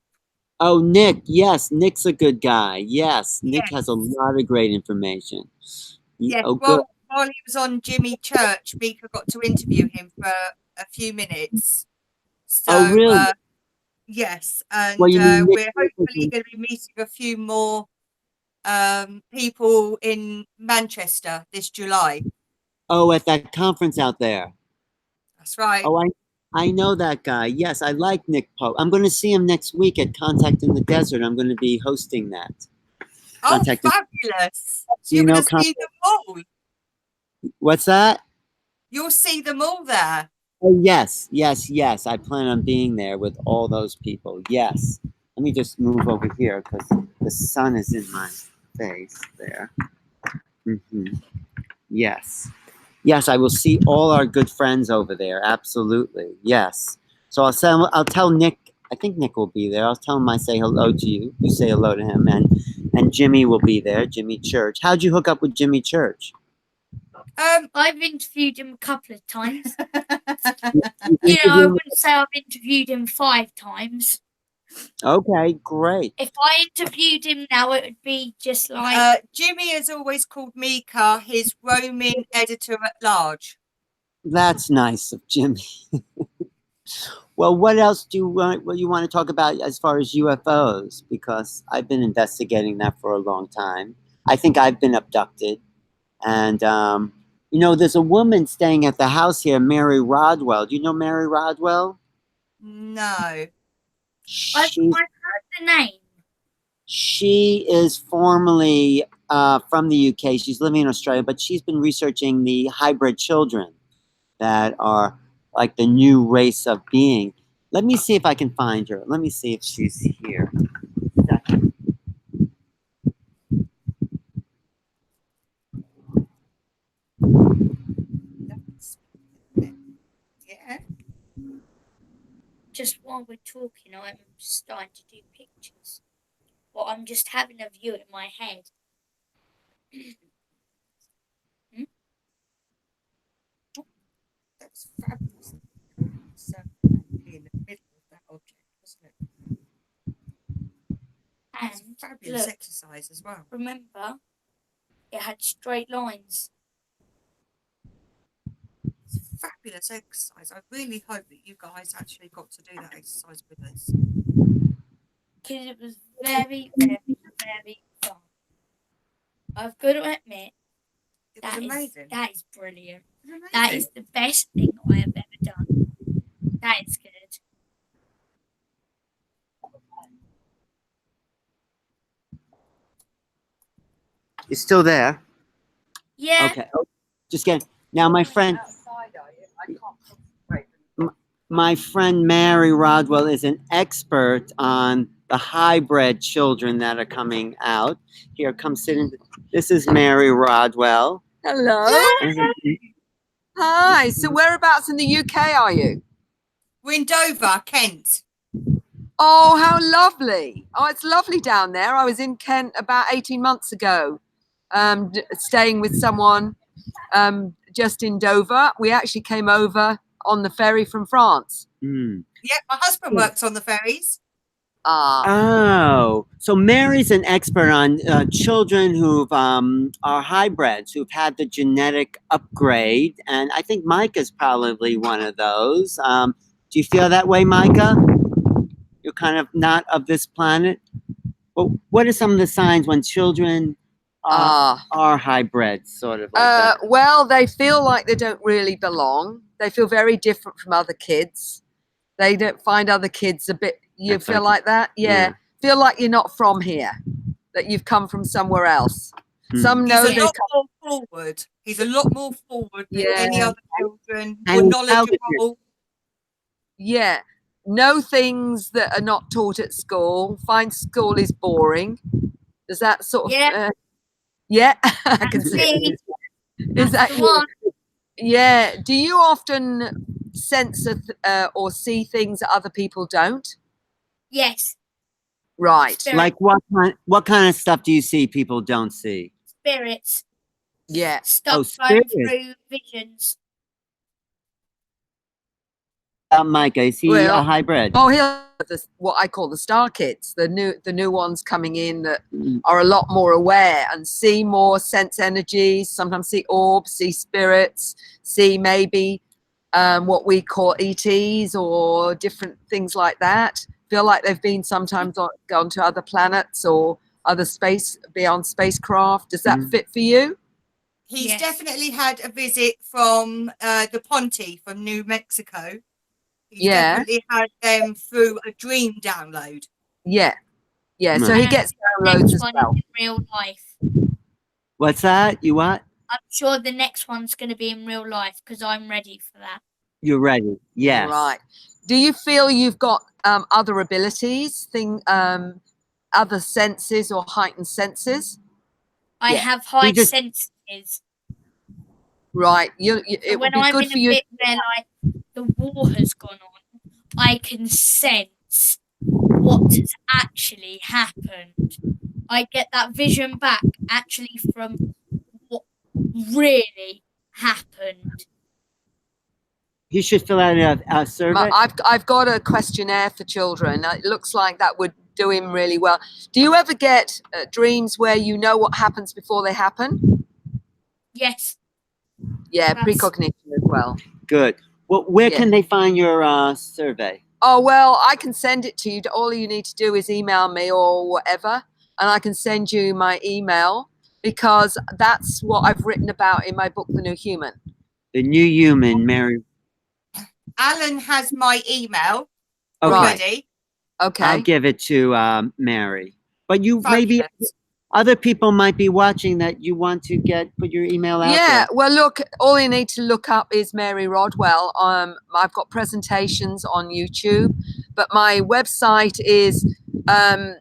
Oh, Nick. Yes, Nick's a good guy. Yes, Nick Yes. has a lot of great information. Yes. Oh, good. Well, while he was on Jimmy Church, Mika got to interview him for a few minutes. So, Oh, really? yes, and Well, you mean Nick? we're hopefully going to be meeting a few more people in Manchester this July. Oh, at that conference out there. That's right. Oh, I know that guy. Yes, I like Nick Pope. I'm going to see him next week at Contact in the Desert. I'm going to be hosting that. Oh, Contact in- fabulous! So You you're going know, to see them all. What's that? You'll see them all there. Oh, yes, yes, yes. I plan on being there with all those people. Yes. Let me just move over here because the sun is in my face there. Yes. Yes, I will see all our good friends over there. Absolutely. Yes. So I'll tell Nick, I think Nick will be there. I'll tell him I say hello to you. You say hello to him. And Jimmy will be there, Jimmy Church. How'd you hook up with Jimmy Church? I've interviewed him a couple of times. You I wouldn't say I've interviewed him 5 times. Okay, great. If I interviewed him now, it would be just like... Jimmy has always called Mika his roaming editor at large. That's nice of Jimmy. Well, what else do you want to talk about as far as UFOs? Because I've been investigating that for a long time. I think I've been abducted. And, there's a woman staying at the house here, Mary Rodwell. Do you know Mary Rodwell? No. I've heard the name. She is formerly from the UK. She's living in Australia, but she's been researching the hybrid children that are like the new race of being. Let me see if I can find her. Let me see if she's here. Yeah. Just while we're talking, I'm starting to do pictures. Well, I'm just having a view in my head. That's fabulous. So in the middle of that object, wasn't it? And That's fabulous Look. exercise as well. Remember, it had straight lines. It's a fabulous exercise. I really hope that you guys actually got to do that exercise with us. Because it was very, very, very fun. I've got to admit, It was amazing. that is brilliant. It was amazing. That is the best thing I have ever done. That is good. You're still there? Yeah. Okay. Just kidding. Now, my friend, my friend Mary Rodwell is an expert on the hybrid children that are coming out. Here, come sit in. This is Mary Rodwell. Hello. And Hi. So whereabouts in the UK are you? We're in Dover, Kent. Oh, how lovely. Oh, it's lovely down there. I was in Kent about 18 months ago, staying with someone just in Dover. We actually came over on the ferry from France. Mm. Yeah, my husband works on the ferries. Oh, so Mary's an expert on children who are hybrids, who've had the genetic upgrade, and I think Micah's probably one of those. Do you feel that way, Micah? You're kind of not of this planet. But what are some of the signs when children are hybrids, sort of like that? Well, they feel like they don't really belong. They feel very different from other kids. They don't find other kids a bit. You That's feel like- like that? Yeah. Feel like you're not from here, that you've come from somewhere else. Hmm. Some know He's a they lot more forward. He's a lot more forward than any Yeah. other children. And More knowledgeable. know things that are not taught at school. Find school is boring. Does that sort of Yeah. yeah, I can That's see. me. Is that That's the one. Yeah. Do you often sense or see things that other people don't? Yes. Right. Spirit. Like what kind of stuff do you see people don't see? Spirits. Yeah. Stuff going spirits. through visions. Micah, is he a Well, hybrid? Oh, here what I call the star kids, the new ones coming in that Mm. are a lot more aware and see more, sense energies, sometimes see orbs, see spirits, see maybe what we call ETs or different things like that. Feel like they've been sometimes gone to other planets or other space, beyond spacecraft. Does that Mhm. fit for you? He's Yes. definitely had a visit from the Ponte from New Mexico. He's Yeah. definitely had them through a dream download. Yeah. Yeah. So Right. he And gets the downloads next as one well. is in real life. What's that? You what? I'm sure the next one's going to be in real life because I'm ready for that. You're ready. Yes. Right. Do you feel you've got other abilities, other senses or heightened senses? I Yeah. have high just- senses. Right. So It would when be I'm good in for a you. bit where like the war has gone on, I can sense what has actually happened. I get that vision back actually from what really happened. You should fill out a survey. I've got a questionnaire for children. It looks like that would do him really well. Do you ever get dreams where you know what happens before they happen? Yes. Yeah, That's- precognition as well. Good. Well, where Yeah. can they find your survey? Oh, well, I can send it to you. All you need to do is email me or whatever, and I can send you my email because that's what I've written about in my book, The New Human. The New Human, Mary. Alan has my email Okay. already. Okay. I'll give it to Mary. But you maybe Fabulous. other people might be watching that you want to put your email out Yeah, there. well, look, all you need to look up is Mary Rodwell. I've got presentations on YouTube, but my website is, I'm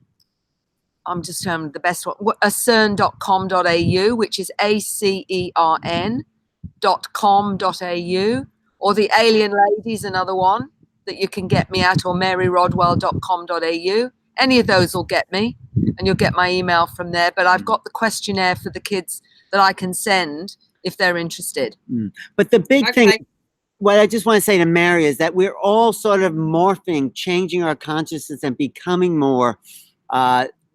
just the best one, acern.com.au, which is acern.com.au, or The Alien Ladies, another one that you can get me at, or maryrodwell.com.au. Any of those will get me, and you'll get my email from there. But I've got the questionnaire for the kids that I can send if they're interested. But the big thing, Okay. what I just want to say to Mary is that we're all sort of morphing, changing our consciousness and becoming more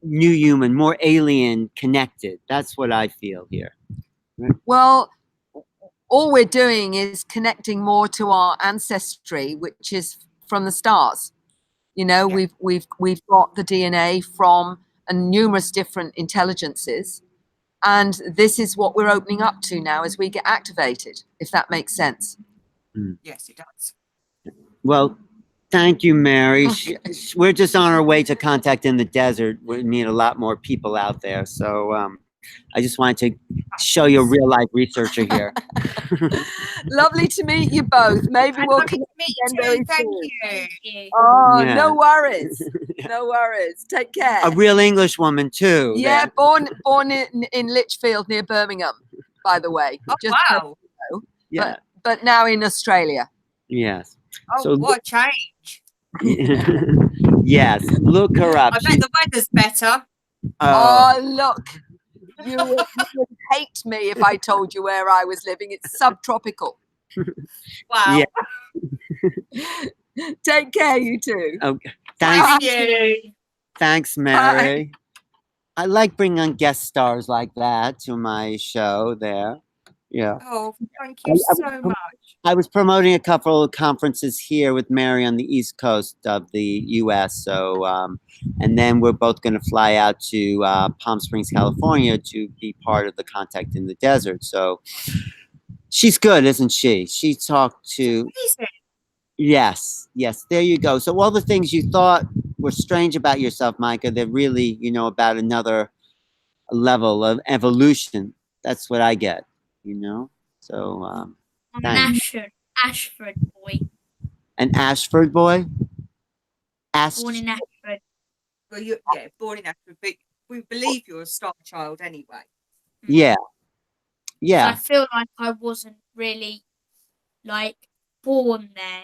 new human, more alien connected. That's what I feel here. Well, all we're doing is connecting more to our ancestry, which is from the stars. You know, Yeah. we've got the DNA from numerous different intelligences, and this is what we're opening up to now as we get activated, if that makes sense. Yes, it does. Well, thank you, Mary. We're just on our way to Contact in the Desert. We meet a lot more people out there. So I just wanted to show you a real life researcher here. Lovely to meet you both. Maybe And we'll lovely to connect meet again you very too. Thank soon. you. Thank you. Oh, Yeah. no worries. No worries. Take care. A real English woman, too. Yeah, born in Lichfield near Birmingham, by the way. Oh, Just wow. Yeah. but now in Australia. Yes. Oh, So what a change. yes, look her up. I bet the weather's better. Oh, look. You would hate me if I told you where I was living. It's subtropical. Wow. Yeah. Take care, you two. Okay. Thank Thanks, you. thanks, Mary. I like bringing on guest stars like that to my show there. Yeah. Oh, thank you so much. I was promoting a couple of conferences here with Mary on the East Coast of the U.S. So, and then we're both going to fly out to Palm Springs, California, to be part of the Contact in the Desert. So, she's good, isn't she? She talked to. Amazing. Yes, yes. There you go. So all the things you thought were strange about yourself, Micah, they're really, about another level of evolution. That's what I get. So. I'm an Thanks. Ashford boy. An Ashford boy? Born in Ashford. Well, born in Ashford, but we believe you're a star child anyway. Yeah. So Yeah. I feel like I wasn't really born there.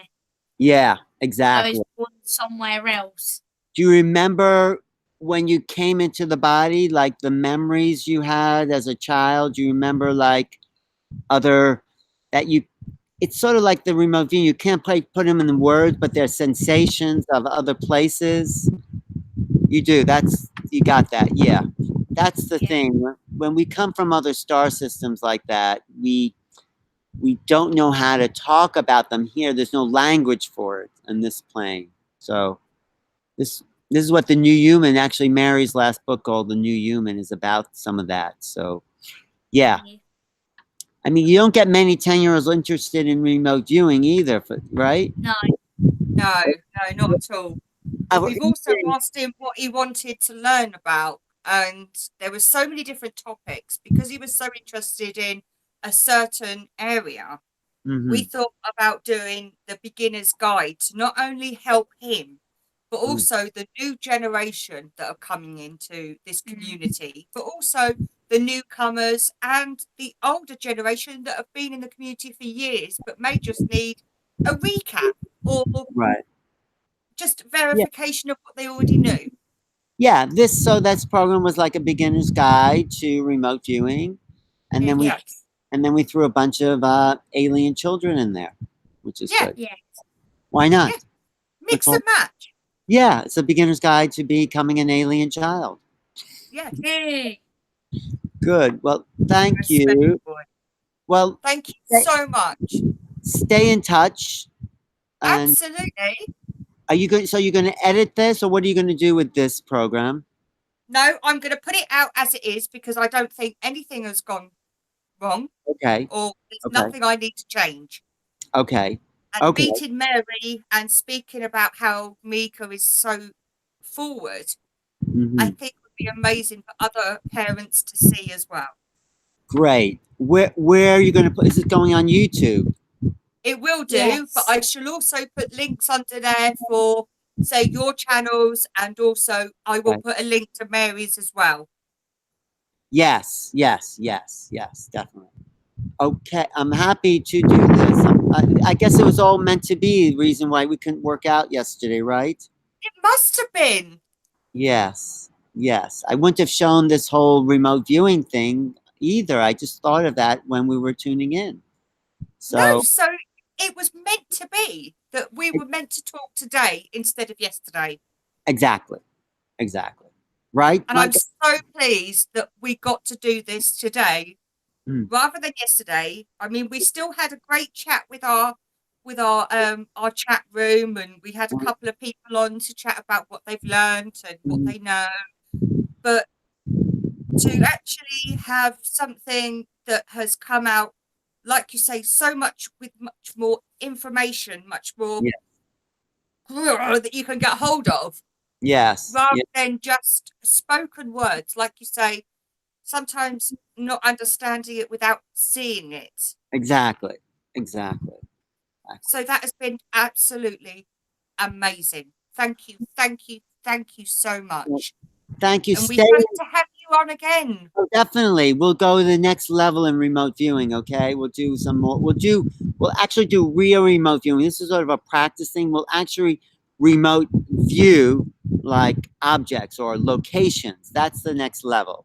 Yeah, I exactly. was born somewhere else. Do you remember when you came into the body, like the memories you had as a child? Do you remember it's sort of like the remote view. You can't put them in the words, but they're sensations of other places. You do. You got that. Yeah. That's the Yeah. thing. When we come from other star systems like that, we don't know how to talk about them here. There's no language for it in this plane. So this is what the New Human, actually Mary's last book called The New Human, is about, some of that. So yeah. I mean, you don't get many 10-year-olds interested in remote viewing either, right? No. No, not at all. But we've also asked him what he wanted to learn about, and there were so many different topics because he was so interested in a certain area. We thought about doing the beginner's guide to not only help him, but also the new generation that are coming into this community, but also the newcomers and the older generation that have been in the community for years, but may just need a recap or Right. just verification of what they already knew. Yeah, this program was like a beginner's guide to remote viewing, and then we threw a bunch of alien children in there, which is good. Yeah. Why not? Yeah. Mix and match. Yeah, it's a beginner's guide to becoming an alien child. Yeah. Yay. Good. Well, thank you. Well, thank you so much. Stay in touch. And Absolutely. are you going? So you're going to edit this, or what are you going to do with this program? No, I'm going to put it out as it is because I don't think anything has gone wrong. Okay. Or there's nothing I need to change. Okay. And meeting Mary and speaking about how Mika is so forward, I think would be amazing for other parents to see as well. Great. Where are you going to put? Is it going on YouTube? It will do, but I shall also put links under there for, say, your channels, and also I will put a link to Mary's as well. Yes, definitely. Okay, I'm happy to do this. I guess it was all meant to be the reason why we couldn't work out yesterday, right? It must have been. Yes. I wouldn't have shown this whole remote viewing thing either. I just thought of that when we were tuning in. So it was meant to be that we were meant to talk today instead of yesterday. Exactly. right? And I'm so pleased that we got to do this today rather than yesterday. I mean, we still had a great chat with our chat room, and we had a couple of people on to chat about what they've learned and what they know. But to actually have something that has come out, like you say, so much with much more information, much more that you can get hold of, Yes. rather than just spoken words, like you say, sometimes not understanding it without seeing it. Exactly. So that has been absolutely amazing. Thank you so much. Thank you. And we Stay. hope to have you on again. Oh, definitely. We'll go to the next level in remote viewing. Okay. We'll do some more. We'll actually do real remote viewing. This is sort of a practice thing. We'll actually remote view like objects or locations. That's the next level.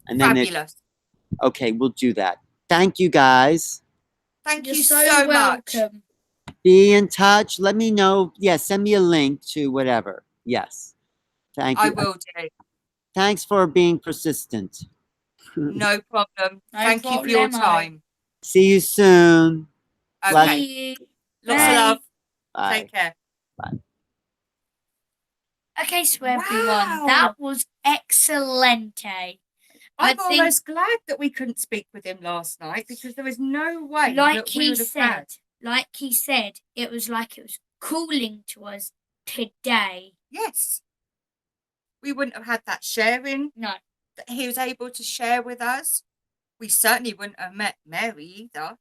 And then Fabulous. okay, we'll do that. Thank you guys. Thank You're you so so much. welcome. Be in touch. Let me know. Yes, send me a link to whatever. Yes. Thank you. I will do. Thanks for being persistent. No problem. No Thank you for your problemo. time. See you soon. Okay. See you. Lots of Bye. love. Bye. Take care. Okay, so everyone, Wow. that was excelente. I'm I think- almost glad that we couldn't speak with him last night, because there was no way Like that we he would have said, had. it was like it was calling to us today. Yes. We wouldn't have had that sharing No, that he was able to share with us. We certainly wouldn't have met Mary either,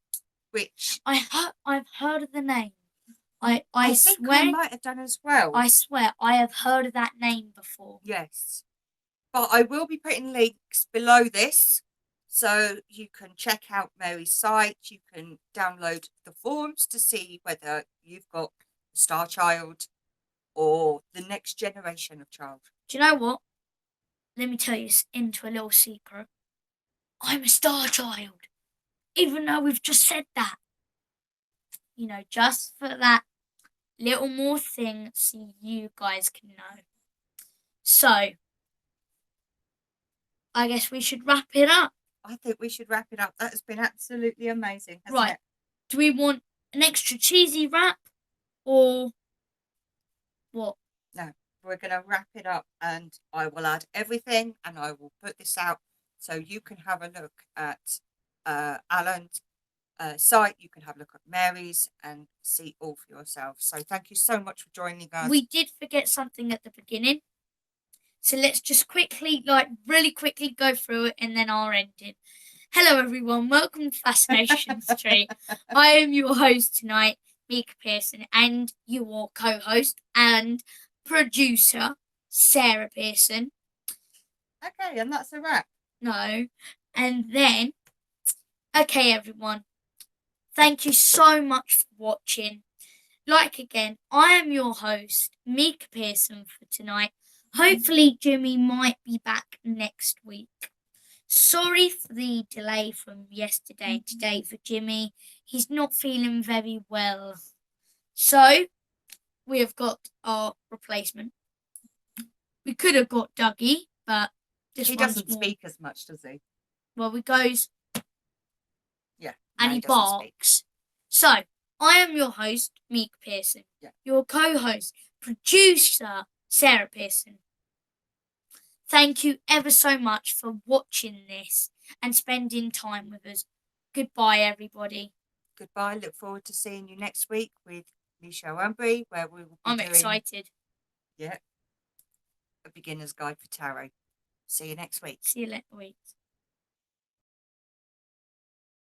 which I've heard of the name. I think I swear, might have done as well. I swear, I have heard of that name before. Yes. But I will be putting links below this, so you can check out Mary's site. You can download the forms to see whether you've got a star child or the next generation of child. Do you know what? Let me tell you into a little secret. I'm a star child, even though we've just said that. You know, just for that little more thing so you guys can know. So, I guess we should wrap it up. I think we should wrap it up. That has been absolutely amazing, hasn't Right. it? Do we want an extra cheesy wrap or what? No, we're going to wrap it up, and I will add everything, and I will put this out so you can have a look at Alan's site. You can have a look at Mary's and see all for yourself. So thank you so much for joining us. We did forget something at the beginning. So let's just quickly, really quickly go through it and then I'll end it. Hello everyone, welcome to Fascination Street. I am your host tonight, Mika Pearson, and your co-host and producer, Sarah Pearson. Okay, and that's a wrap. No. And then, okay everyone, thank you so much for watching. Like again, I am your host, Mika Pearson, for tonight. Hopefully Jimmy might be back next week. Sorry for the delay from yesterday and today for Jimmy. He's not feeling very well. So, we have got our replacement. We could have got Dougie, but this He one's doesn't more- speak as much, does he? Well, he goes Yeah. and no, he doesn't speak. barks. So, I am your host, Mika Pearson. Yeah. Your co-host, producer, Sarah Pearson. Thank you ever so much for watching this and spending time with us. Goodbye, everybody. Goodbye. Look forward to seeing you next week with Michelle Umbry, where we will be I'm doing excited. a beginner's guide for tarot. See you next week. See you later.